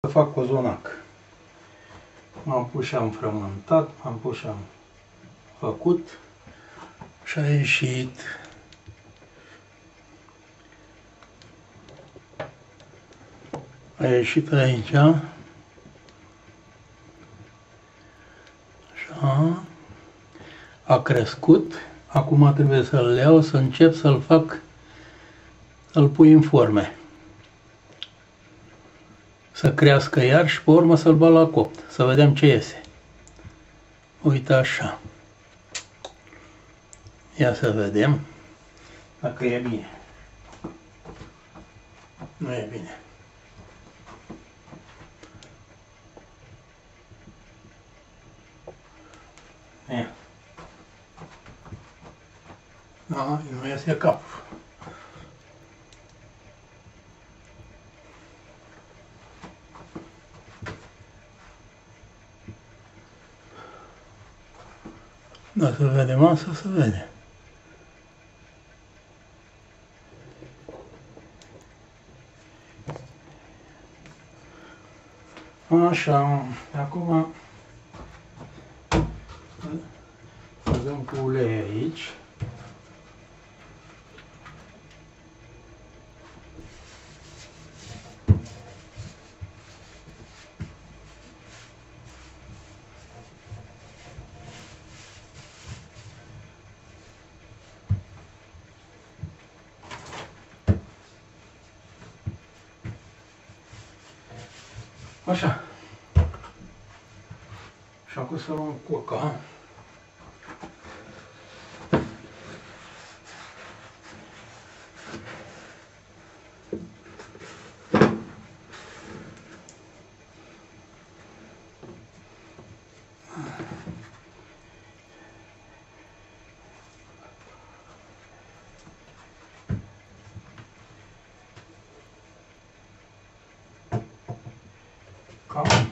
Să fac cozonac. M-am pus și am frământat, m-am pus și am făcut și a ieșit. A ieșit aici. Așa. A crescut. Acum trebuie să-l iau, să încep să-l fac, să-l pui în forme. Să crească iar și pe urmă să-l bag la copt. Să vedem ce iese. Uite așa. Ia să vedem dacă e bine. Nu e bine. Ia. Da, nu iese cap. Da, să vedem asta, să vedem. Așa, acum băgăm cu ulei aici. Așa. Și acum să luăm coca. Cam.